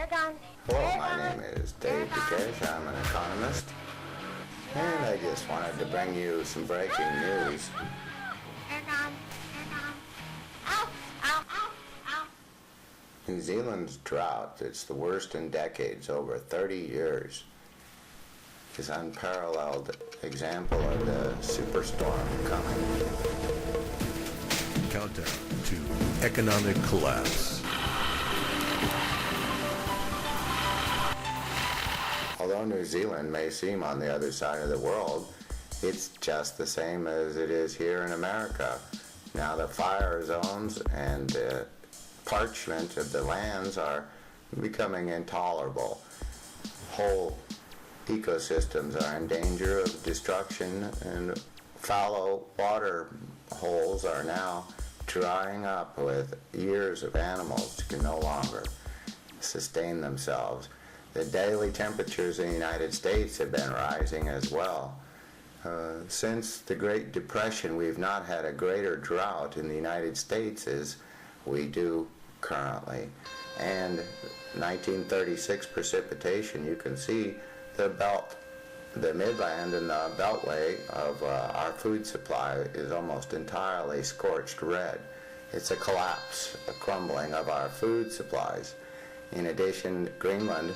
Hello, my name is DeKeesh. I'm an economist, and I just wanted to bring you some breaking news. New Zealand's drought, it's the worst in decades, over 30 years, is an unparalleled example of the superstorm coming. Countdown to economic collapse. Although New Zealand may seem on the other side of the world, it's just the same as it is here in America. Now the fire zones and the parchment of the lands are becoming intolerable. Whole ecosystems are in danger of destruction, and fallow water holes are now drying up with years of animals who can no longer sustain themselves. The daily temperatures in the United States have been rising as well. Since the Great Depression, we've not had a greater drought in the United States as we do currently. And 1936 precipitation, you can see the belt, the midland and the beltway of our food supply is almost entirely scorched red. It's a collapse, a crumbling of our food supplies. In addition, Greenland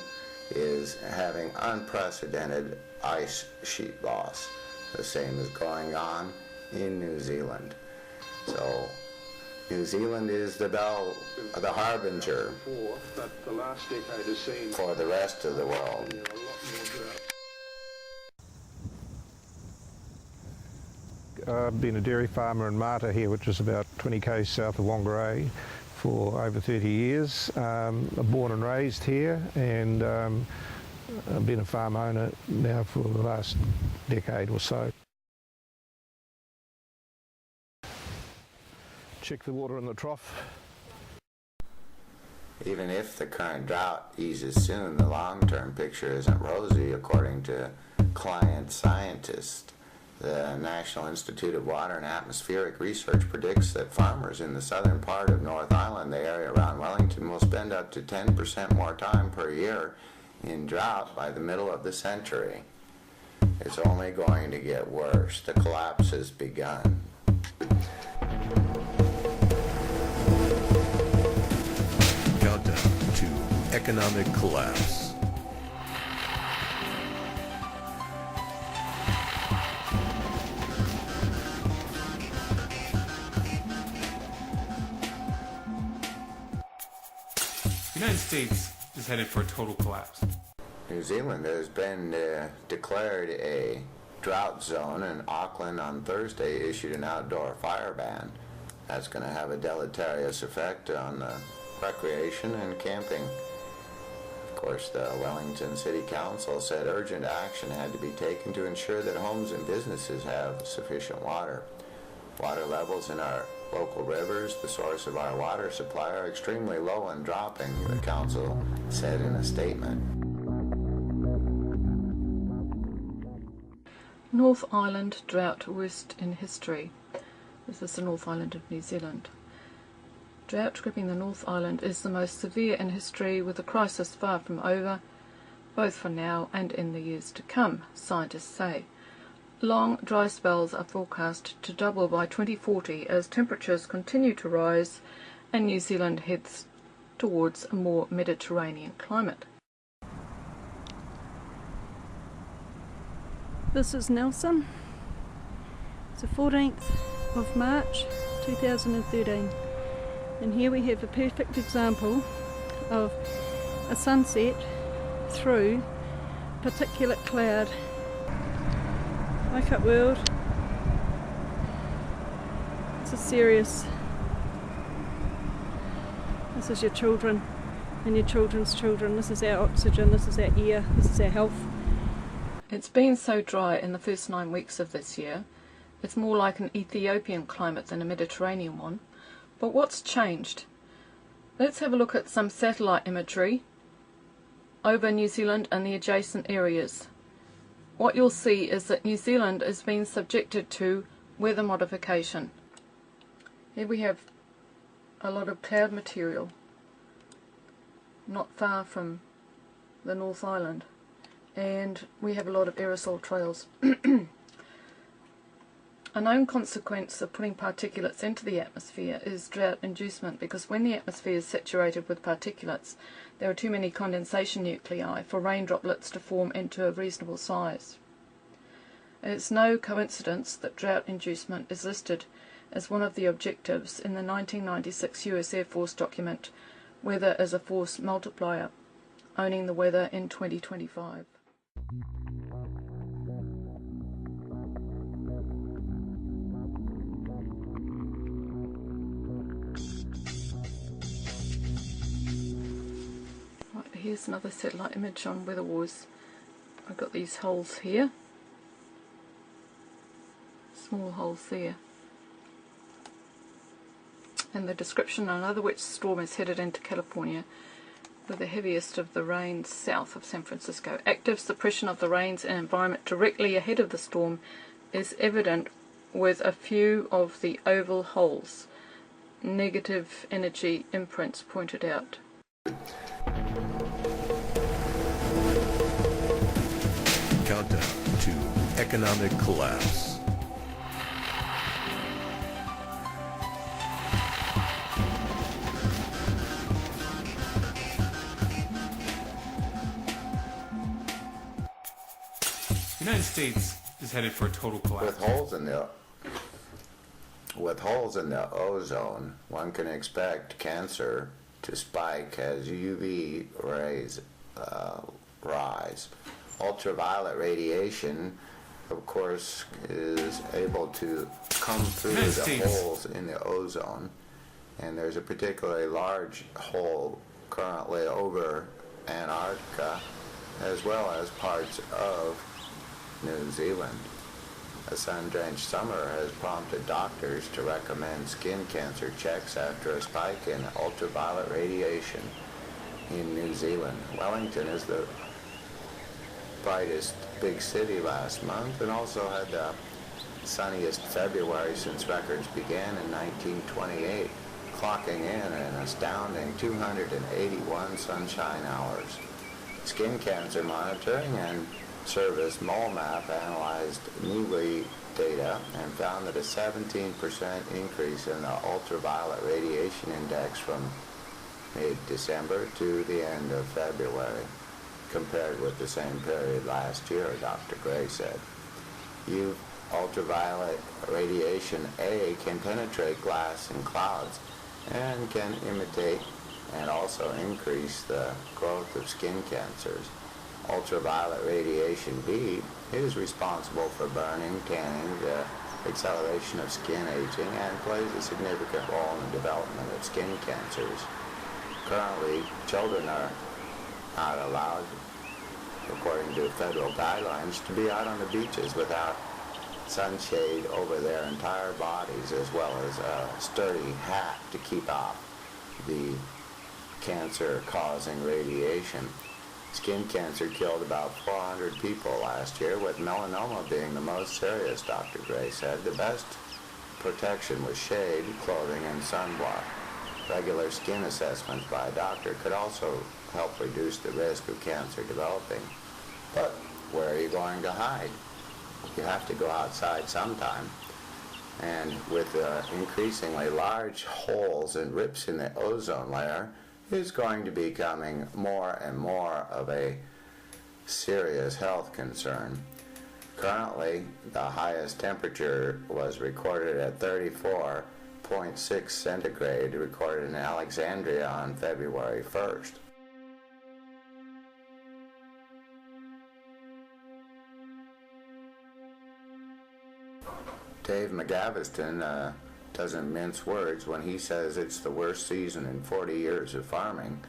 is having unprecedented ice sheet loss. The same is going on in New Zealand. So New Zealand is the harbinger for the rest of the world. I've been a dairy farmer in Mata here, which is about 20 k's south of Whangarei, for over 30 years. I'm born and raised here, and I've been a farm owner now for the last decade or so. Check the water in the trough. Even if the current drought eases soon, the long-term picture isn't rosy, according to client scientists. The National Institute of Water and Atmospheric Research predicts that farmers in the southern part of North Island, the area around Wellington, will spend up to 10% more time per year in drought by the middle of the century. It's only going to get worse. The collapse has begun. Countdown to economic collapse. The United States is headed for a total collapse. New Zealand has been declared a drought zone, and Auckland on Thursday issued an outdoor fire ban. That's going to have a deleterious effect on recreation and camping. Of course, the Wellington City Council said urgent action had to be taken to ensure that homes and businesses have sufficient water. Water levels in our local rivers, the source of our water supply, are extremely low and dropping, the council said in a statement. North Island drought worst in history. This is the North Island of New Zealand. Drought gripping the North Island is the most severe in history, with the crisis far from over, both for now and in the years to come, scientists say. Long, dry spells are forecast to double by 2040 as temperatures continue to rise and New Zealand heads towards a more Mediterranean climate. This is Nelson. It's the 14th of March 2013, and here we have a perfect example of a sunset through particulate cloud. Wake up world. This is serious. This is your children and your children's children. This is our oxygen, this is our air, this is our health. It's been so dry in the first 9 weeks of this year. It's more like an Ethiopian climate than a Mediterranean one. But what's changed? Let's have a look at some satellite imagery over New Zealand and the adjacent areas. What you'll see is that New Zealand is being subjected to weather modification. Here we have a lot of cloud material. not far from the North Island, and we have a lot of aerosol trails. A known consequence of putting particulates into the atmosphere is drought inducement, because when the atmosphere is saturated with particulates, there are too many condensation nuclei for rain droplets to form into a reasonable size. It's no coincidence that drought inducement is listed as one of the objectives in the 1996 US Air Force document, Weather as a Force Multiplier, Owning the Weather in 2025. Right, here's another satellite image on Weather Wars. I've got these holes here. Small holes there. And the description: another wet storm is headed into California with the heaviest of the rains south of San Francisco. Active suppression of the rains and environment directly ahead of the storm is evident with a few of the oval holes. Negative energy imprints pointed out. Countdown to economic collapse. The United States is headed for a total collapse. With holes in the ozone, one can expect cancer to spike as UV rays rise. Ultraviolet radiation, of course, is able to come through the holes in the ozone, and there's a particularly large hole currently over Antarctica, as well as parts of New Zealand. A sun-drenched summer has prompted doctors to recommend skin cancer checks after a spike in ultraviolet radiation in New Zealand. Wellington is the brightest big city last month, and also had the sunniest February since records began in 1928, clocking in an astounding 281 sunshine hours. Skin cancer monitoring and service MoleMap analyzed Newly data and found that a 17% increase in the ultraviolet radiation index from mid-December to the end of February, compared with the same period last year, Dr. Gray said. Ultraviolet radiation A can penetrate glass and clouds and can imitate and also increase the growth of skin cancers. Ultraviolet radiation B is responsible for burning, tanning, the acceleration of skin aging, and plays a significant role in the development of skin cancers. Currently, children are not allowed, according to federal guidelines, to be out on the beaches without sunshade over their entire bodies, as well as a sturdy hat to keep off the cancer-causing radiation. Skin cancer killed about 400 people last year, with melanoma being the most serious, Dr. Gray said. The best protection was shade, clothing, and sunblock. Regular skin assessments by a doctor could also help reduce the risk of cancer developing. But where are you going to hide? You have to go outside sometime. And with increasingly large holes and rips in the ozone layer, is going to be becoming more and more of a serious health concern. Currently, the highest temperature was recorded at 34.6 centigrade, recorded in Alexandria on February 1st. Dave McGaviston doesn't mince words when he says it's the worst season in 40 years of farming.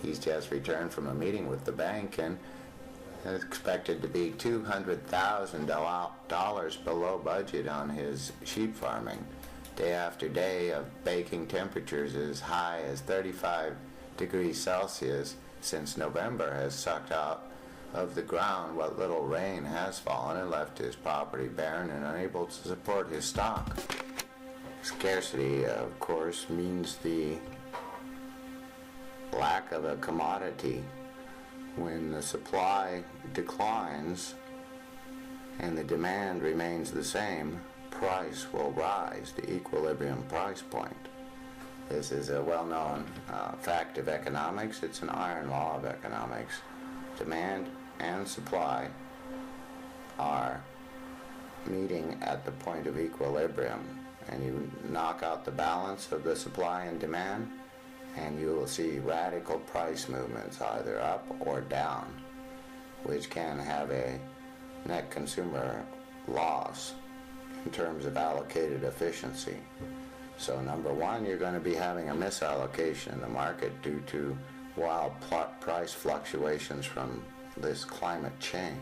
He's just returned from a meeting with the bank and is expected to be $200,000 below budget on his sheep farming. Day after day of baking temperatures as high as 35 degrees Celsius since November has sucked out of the ground what little rain has fallen and left his property barren and unable to support his stock. Scarcity, of course, means the lack of a commodity. When the supply declines and the demand remains the same, price will rise, the equilibrium price point. This is a well-known fact of economics. It's an iron law of economics. Demand and supply are meeting at the point of equilibrium, and you knock out the balance of the supply and demand, and you will see radical price movements either up or down, which can have a net consumer loss in terms of allocated efficiency. So number one, you're going to be having a misallocation in the market due to wild price fluctuations from this climate change.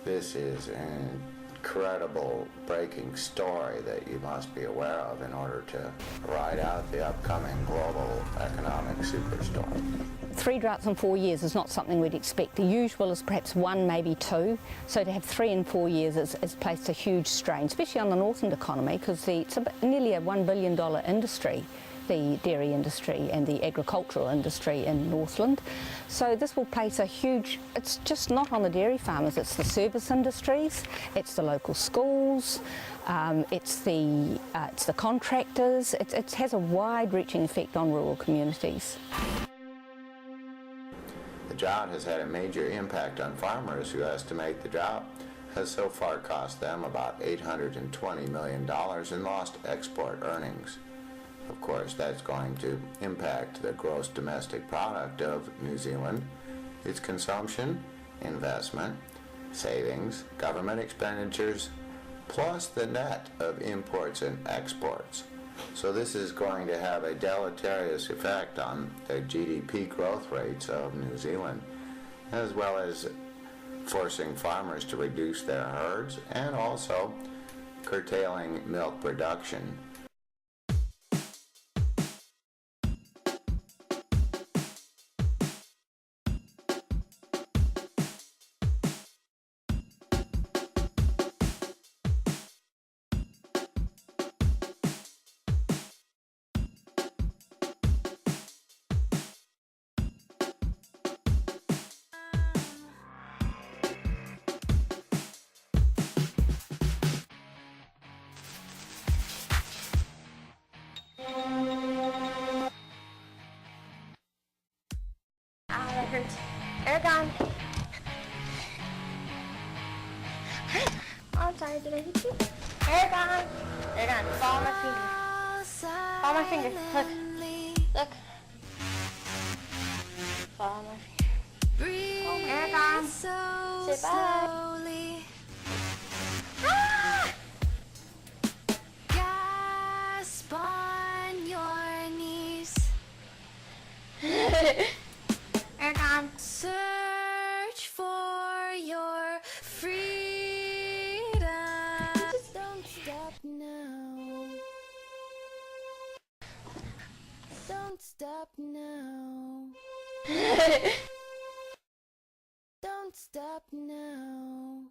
This is an incredible breaking story that you must be aware of in order to ride out the upcoming global economic superstorm. 3 droughts in 4 years is not something we'd expect. The usual is perhaps 1, maybe 2. So to have 3 in 4 years has placed a huge strain, especially on the Northland economy, because it's nearly a $1 billion industry, the dairy industry and the agricultural industry in Northland. So this will place a huge, it's just not on the dairy farmers, it's the service industries, it's the local schools, it's the contractors. It has a wide-reaching effect on rural communities. The drought has had a major impact on farmers, who estimate the drought has so far cost them about $820 million in lost export earnings. Of course, that's going to impact the gross domestic product of New Zealand, its consumption, investment, savings, government expenditures, plus the net of imports and exports. So this is going to have a deleterious effect on the GDP growth rates of New Zealand, as well as forcing farmers to reduce their herds and also curtailing milk production. Arragon. Oh, I'm sorry, did I hit you? Arragon. Arragon, follow my finger. Follow my finger. Look. Look. Follow my finger. Oh, Arragon. Say bye. Ah! Gasp on your knees. Arragon. Search for your freedom. Just don't stop now. Don't stop now. Don't stop now.